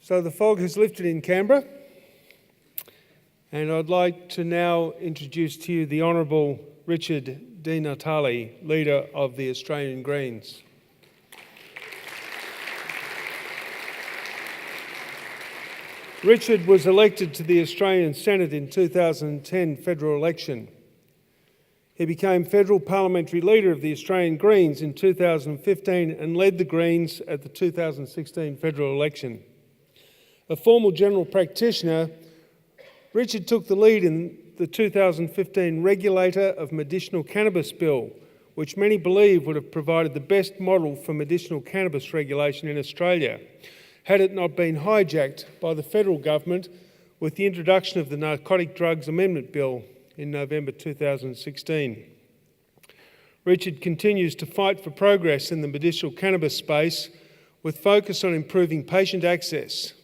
So the fog has lifted in Canberra, and I'd like to now introduce to you the Honourable Richard Di Natale, Leader of the Australian Greens. Richard was elected to the Australian Senate in 2010 federal election. He became Federal Parliamentary Leader of the Australian Greens in 2015 and led the Greens at the 2016 federal election. A formal general practitioner, Richard took the lead in the 2015 Regulator of Medicinal Cannabis Bill, which many believe would have provided the best model for medicinal cannabis regulation in Australia, had it not been hijacked by the federal government with the introduction of the Narcotic Drugs Amendment Bill in November 2016. Richard continues to fight for progress in the medicinal cannabis space with focus on improving patient access.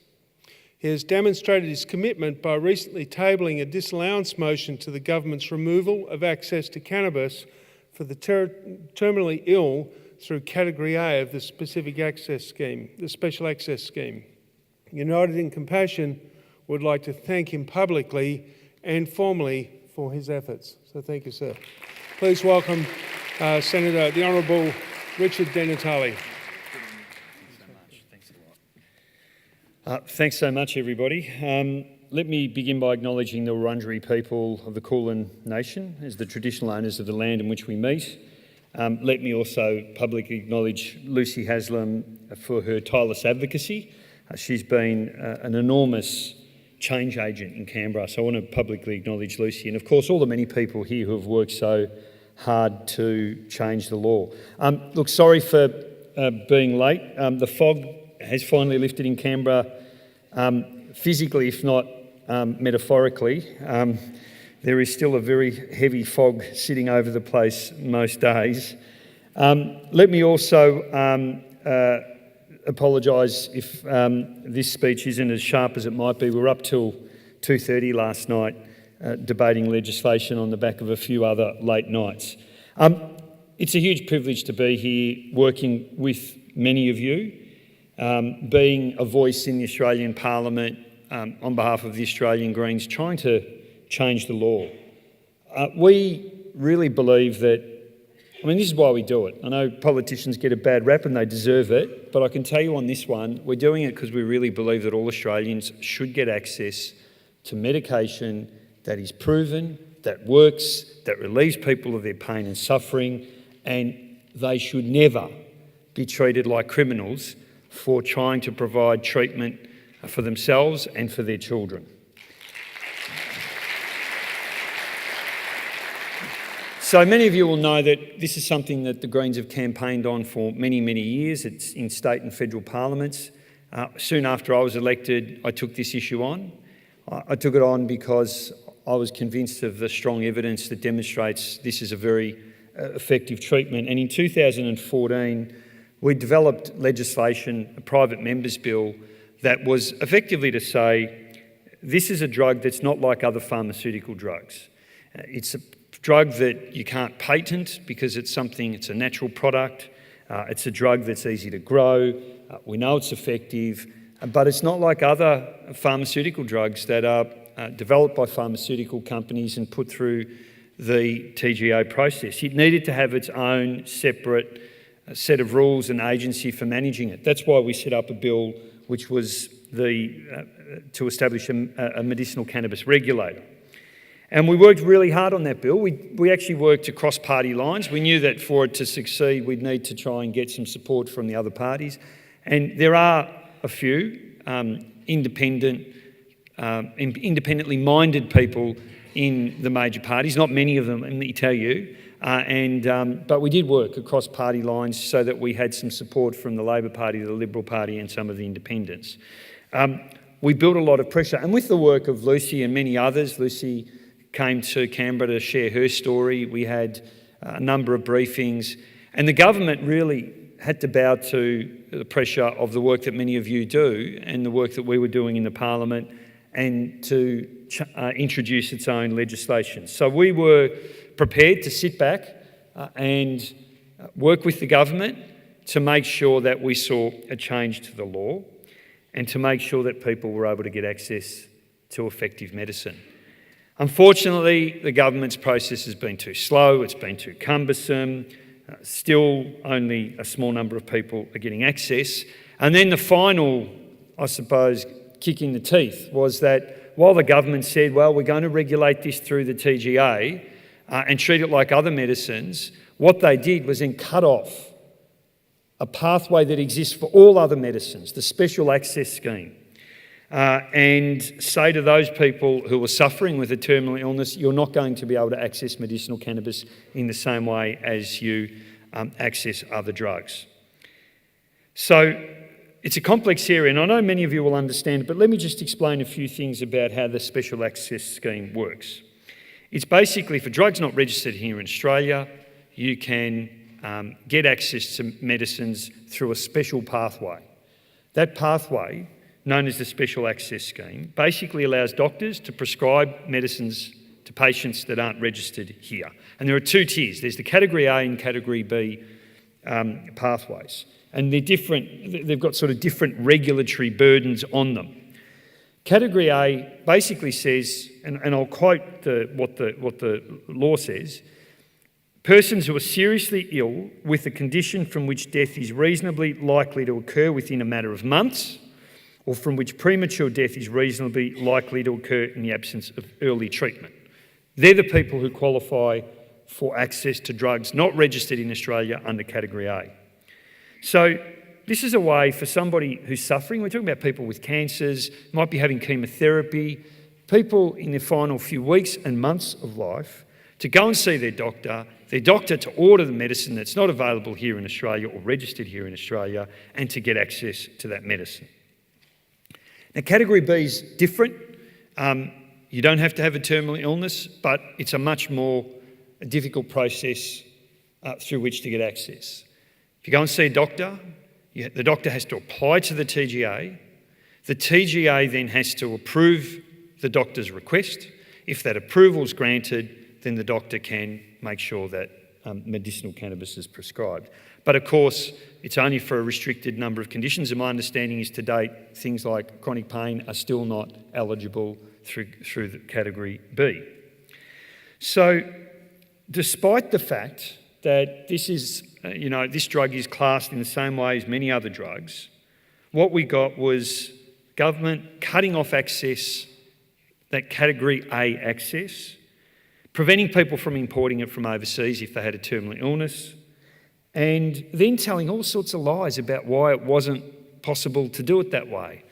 He has demonstrated his commitment by recently tabling a disallowance motion to the government's removal of access to cannabis for the terminally ill through Category A of the Special Access Scheme. United in Compassion would like to thank him publicly and formally for his efforts. So thank you, sir. Please welcome Senator, the Honourable Richard Di Natale. Thanks so much, everybody. Let me begin by acknowledging the Wurundjeri people of the Kulin Nation as the traditional owners of the land in which we meet. Let me also publicly acknowledge Lucy Haslam for her tireless advocacy. She's been an enormous change agent in Canberra, so I want to publicly acknowledge Lucy, and of course all the many people here who have worked so hard to change the law. Look, sorry for being late. The fog has finally lifted in Canberra, physically if not metaphorically. There is still a very heavy fog sitting over the place most days. Let me also apologise if this speech isn't as sharp as it might be. We were up till 2:30 last night debating legislation on the back of a few other late nights. It's a huge privilege to be here working with many of you, being a voice in the Australian Parliament on behalf of the Australian Greens, trying to change the law. We really believe that, this is why we do it. I know politicians get a bad rap and they deserve it, but I can tell you on this one, we're doing it because we really believe that all Australians should get access to medication that is proven, that works, that relieves people of their pain and suffering, and they should never be treated like criminals for trying to provide treatment for themselves and for their children. So many of you will know that this is something that the Greens have campaigned on for many, many years. It's in state and federal parliaments. Soon after I was elected, I took this issue on. I took it on because I was convinced of the strong evidence that demonstrates this is a very effective treatment. And in 2014, we developed legislation, a private members bill, that was effectively to say, this is a drug that's not like other pharmaceutical drugs. It's a drug that you can't patent because it's a natural product. It's a drug that's easy to grow. We know it's effective, but it's not like other pharmaceutical drugs that are developed by pharmaceutical companies and put through the TGA process. It needed to have its own separate set of rules and agency for managing it. That's why we set up a bill which was to establish a medicinal cannabis regulator. And we worked really hard on that bill. We actually worked across party lines. We knew that for it to succeed, we'd need to try and get some support from the other parties. And there are a few independently minded people in the major parties, not many of them, let me tell you. But we did work across party lines so that we had some support from the Labor Party, the Liberal Party and some of the independents. We built a lot of pressure, and with the work of Lucy and many others, Lucy came to Canberra to share her story. We had a number of briefings, and the government really had to bow to the pressure of the work that many of you do and the work that we were doing in the Parliament, and to introduce its own legislation. So we were prepared to sit back and work with the government to make sure that we saw a change to the law. and to make sure that people were able to get access to effective medicine. Unfortunately, the government's process has been too slow, it's been too cumbersome, still only a small number of people are getting access. And then the final, I suppose, kick in the teeth was that while the government said, well, we're going to regulate this through the TGA and treat it like other medicines, what they did was then cut off a pathway that exists for all other medicines, the Special Access Scheme, and say to those people who are suffering with a terminal illness, you're not going to be able to access medicinal cannabis in the same way as you access other drugs. So it's a complex area, and I know many of you will understand it, but let me just explain a few things about how the Special Access Scheme works. It's basically for drugs not registered here in Australia, you can get access to medicines through a special pathway. That pathway, known as the Special Access Scheme, basically allows doctors to prescribe medicines to patients that aren't registered here. And there are two tiers. There's the Category A and Category B pathways. And they're different, they've got sort of different regulatory burdens on them. Category A basically says, and I'll quote what the law says, persons who are seriously ill with a condition from which death is reasonably likely to occur within a matter of months, or from which premature death is reasonably likely to occur in the absence of early treatment. They're the people who qualify for access to drugs not registered in Australia under Category A. So this is a way for somebody who's suffering, we're talking about people with cancers, might be having chemotherapy, people in their final few weeks and months of life, to go and see their doctor to order the medicine that's not available here in Australia or registered here in Australia, and to get access to that medicine. Now, Category B is different. You don't have to have a terminal illness, but it's a much more difficult process through which to get access. If you go and see a doctor, the doctor has to apply to the TGA. The TGA then has to approve the doctor's request. If that approval is granted, then the doctor can make sure that medicinal cannabis is prescribed. But of course, it's only for a restricted number of conditions, and my understanding is to date, things like chronic pain are still not eligible through the Category B. So, despite the fact that this drug is classed in the same way as many other drugs, what we got was government cutting off access, that Category A access, preventing people from importing it from overseas if they had a terminal illness, and then telling all sorts of lies about why it wasn't possible to do it that way.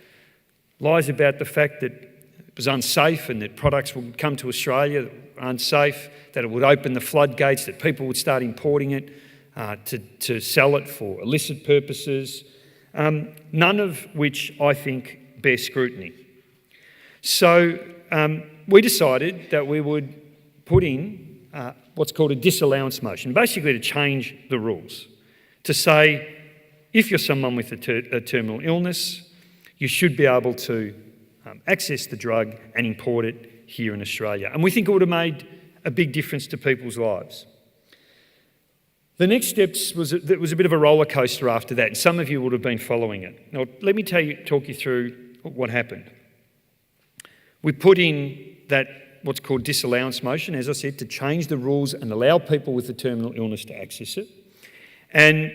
Lies about the fact that it was unsafe and that products would come to Australia that were unsafe, that it would open the floodgates, that people would start importing it to sell it for illicit purposes, none of which I think bear scrutiny. So we decided that we would put in what's called a disallowance motion, basically to change the rules, to say if you're someone with a terminal illness, you should be able to access the drug and import it here in Australia. And we think it would have made a big difference to people's lives. The next steps was a bit of a roller coaster after that, and some of you would have been following it. Now, let me talk you through what happened. We put in that what's called disallowance motion, as I said, to change the rules and allow people with a terminal illness to access it. And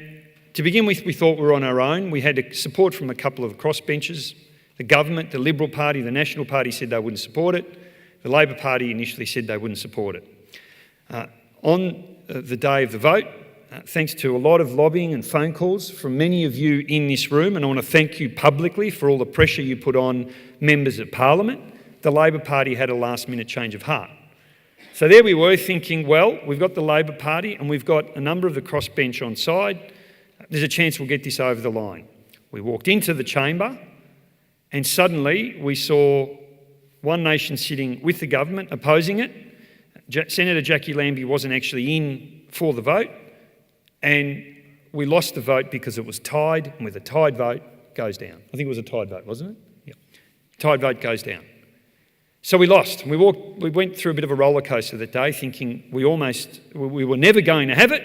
to begin with, we thought we were on our own. We had support from a couple of crossbenchers. The government, the Liberal Party, the National Party said they wouldn't support it. The Labor Party initially said they wouldn't support it. On the day of the vote, thanks to a lot of lobbying and phone calls from many of you in this room, and I want to thank you publicly for all the pressure you put on members of Parliament, the Labor Party had a last-minute change of heart. So there we were thinking, well, we've got the Labor Party and we've got a number of the crossbench on side. There's a chance we'll get this over the line. We walked into the chamber and suddenly we saw One Nation sitting with the government opposing it. Senator Jackie Lambie wasn't actually in for the vote, and we lost the vote because it was tied, and with a tied vote, goes down. I think it was a tied vote, wasn't it? Yeah. Tied vote goes down. So we lost. We went through a bit of a roller coaster that day, thinking we were never going to have it.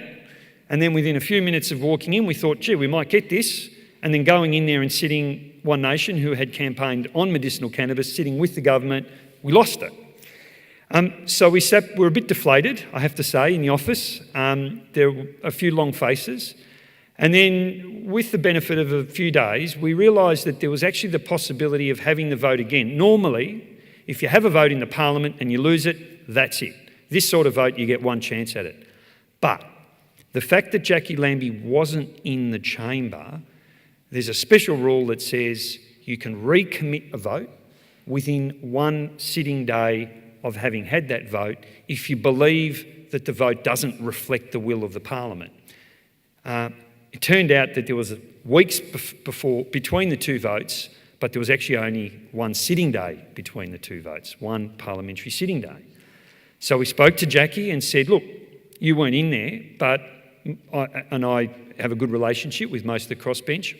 And then within a few minutes of walking in, we thought, gee, we might get this. and then going in there and sitting, One Nation, who had campaigned on medicinal cannabis, sitting with the government, we lost it. So we were a bit deflated, I have to say, in the office. There were a few long faces. And then, with the benefit of a few days, we realised that there was actually the possibility of having the vote again. Normally, if you have a vote in the Parliament and you lose it, that's it. This sort of vote, you get one chance at it. But the fact that Jackie Lambie wasn't in the chamber, there's a special rule that says you can recommit a vote within one sitting day of having had that vote if you believe that the vote doesn't reflect the will of the Parliament. It turned out that there was weeks between the two votes, but there was actually only one sitting day between the two votes, one parliamentary sitting day. So we spoke to Jackie and said, look, you weren't in there, but I have a good relationship with most of the crossbench.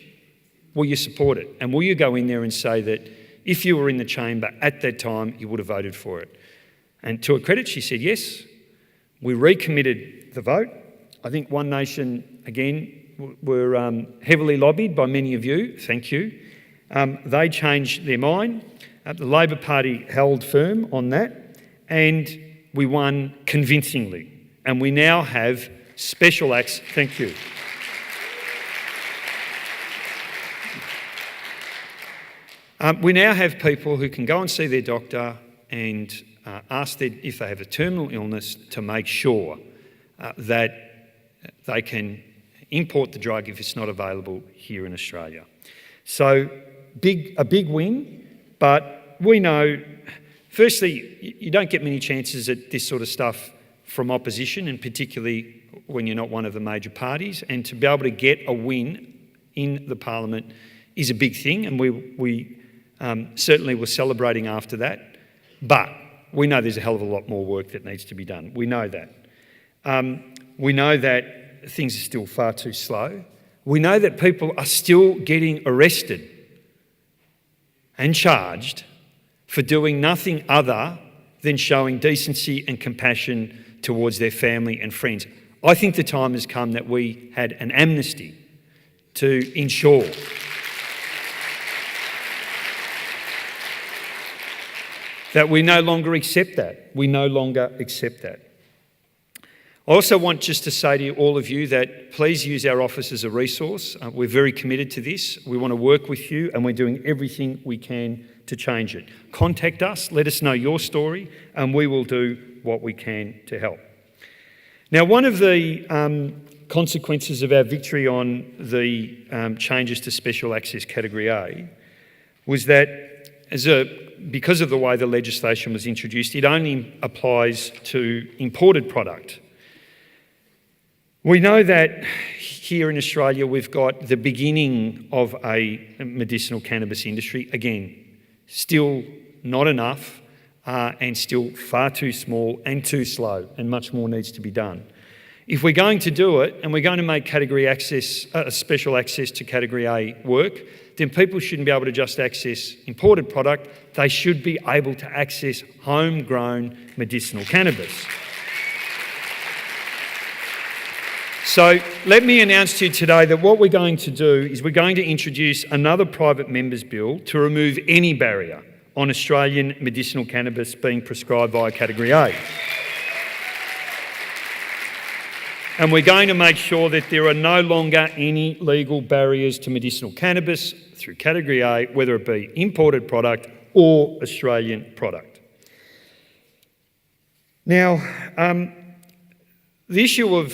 Will you support it? And will you go in there and say that if you were in the chamber at that time, you would have voted for it? And to her credit, she said yes. We recommitted the vote. I think One Nation, again, were heavily lobbied by many of you. Thank you. They changed their mind. The Labor Party held firm on that, and we won convincingly. And we now have special access. Thank you. We now have people who can go and see their doctor and ask if they have a terminal illness to make sure that they can import the drug if it's not available here in Australia. So a big win, but we know, firstly, you don't get many chances at this sort of stuff from opposition, and particularly when you're not one of the major parties, and to be able to get a win in the Parliament is a big thing, and we certainly were celebrating after that, but we know there's a hell of a lot more work that needs to be done. We know that. We know that things are still far too slow. We know that people are still getting arrested and charged for doing nothing other than showing decency and compassion towards their family and friends. I think the time has come that we had an amnesty to ensure that we no longer accept that. We no longer accept that. I also want just to say to all of you that please use our office as a resource. We're very committed to this. We want to work with you, and we're doing everything we can to change it. Contact us, let us know your story, and we will do what we can to help. Now, one of the consequences of our victory on the changes to Special Access Category A was that because of the way the legislation was introduced, it only applies to imported product. We know that here in Australia we've got the beginning of a medicinal cannabis industry. Again, still not enough and still far too small and too slow, and much more needs to be done. If we're going to do it and we're going to make category access, special access to Category A work, then people shouldn't be able to just access imported product. They should be able to access homegrown medicinal cannabis. So let me announce to you today that what we're going to do is we're going to introduce another private member's bill to remove any barrier on Australian medicinal cannabis being prescribed via Category A. And we're going to make sure that there are no longer any legal barriers to medicinal cannabis through Category A, whether it be imported product or Australian product. Now, the issue of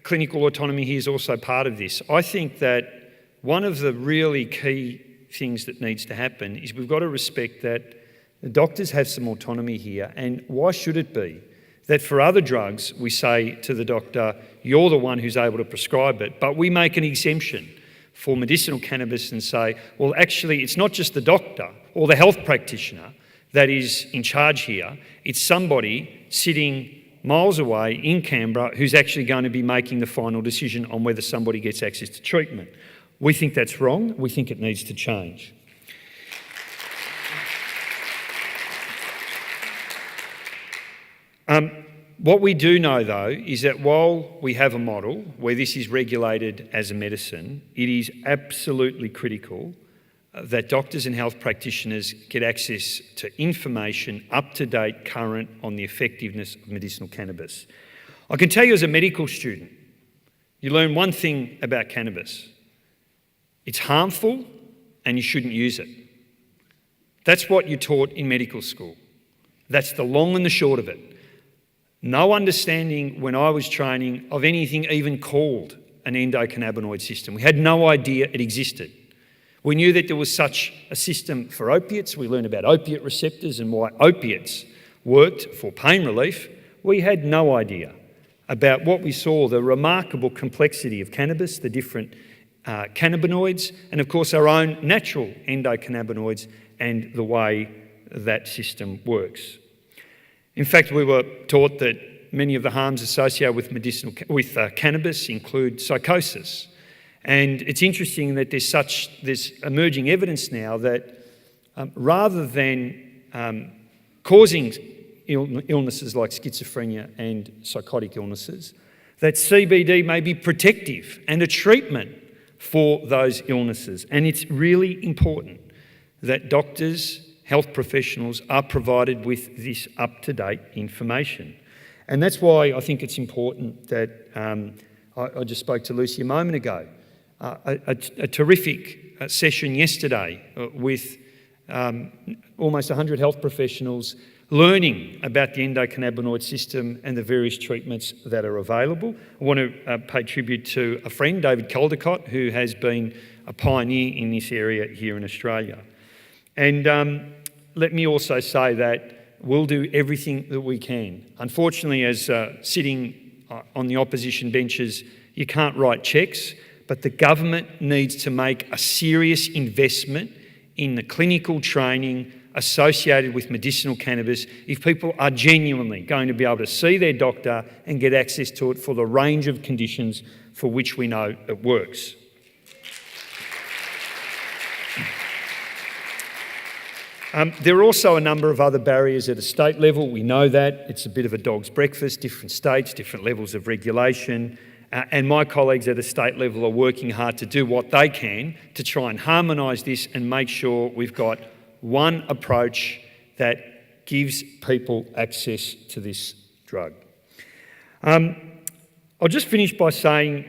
clinical autonomy here is also part of this. I think that one of the really key things that needs to happen is we've got to respect that the doctors have some autonomy here, and why should it be that for other drugs we say to the doctor, you're the one who's able to prescribe it, but we make an exemption for medicinal cannabis and say, well, actually, it's not just the doctor or the health practitioner that is in charge here, it's somebody sitting miles away in Canberra who's actually going to be making the final decision on whether somebody gets access to treatment. We think that's wrong. We think it needs to change. What we do know, though, is that while we have a model where this is regulated as a medicine, it is absolutely critical that doctors and health practitioners get access to information up to date, current, on the effectiveness of medicinal cannabis. I can tell you as a medical student, you learn one thing about cannabis. It's harmful and you shouldn't use it. That's what you're taught in medical school. That's the long and the short of it. No understanding when I was training of anything even called an endocannabinoid system. We had no idea it existed. We knew that there was such a system for opiates. We learned about opiate receptors and why opiates worked for pain relief. We had no idea about what we saw, the remarkable complexity of cannabis, the different cannabinoids, and of course our own natural endocannabinoids and the way that system works. In fact, we were taught that many of the harms associated with cannabis include psychosis. And it's interesting that there's emerging evidence now that rather than causing illnesses like schizophrenia and psychotic illnesses, that CBD may be protective and a treatment for those illnesses. And it's really important that doctors, health professionals are provided with this up-to-date information. And that's why I think it's important that I just spoke to Lucy a moment ago. A terrific session yesterday with almost 100 health professionals learning about the endocannabinoid system and the various treatments that are available. I want to pay tribute to a friend, David Caldecott, who has been a pioneer in this area here in Australia. And let me also say that we'll do everything that we can. Unfortunately, as sitting on the opposition benches, you can't write cheques, but the government needs to make a serious investment in the clinical training associated with medicinal cannabis if people are genuinely going to be able to see their doctor and get access to it for the range of conditions for which we know it works. There are also a number of other barriers at a state level. We know that. It's a bit of a dog's breakfast, different states, different levels of regulation. And my colleagues at a state level are working hard to do what they can to try and harmonise this and make sure we've got one approach that gives people access to this drug. I'll just finish by saying,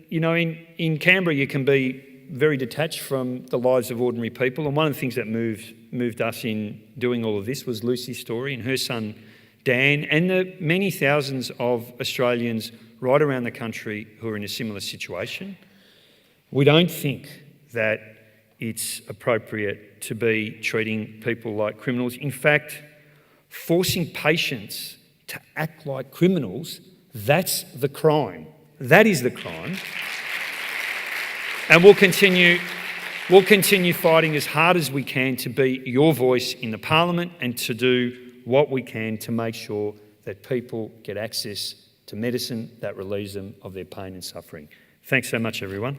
you know, in Canberra you can be very detached from the lives of ordinary people, and one of the things that moved us in doing all of this was Lucy's story and her son Dan and the many thousands of Australians right around the country who are in a similar situation. We don't think that it's appropriate to be treating people like criminals. In fact, forcing patients to act like criminals, that's the crime. That is the crime. And we'll continue fighting as hard as we can to be your voice in the Parliament and to do what we can to make sure that people get access to medicine that relieves them of their pain and suffering. Thanks so much, everyone.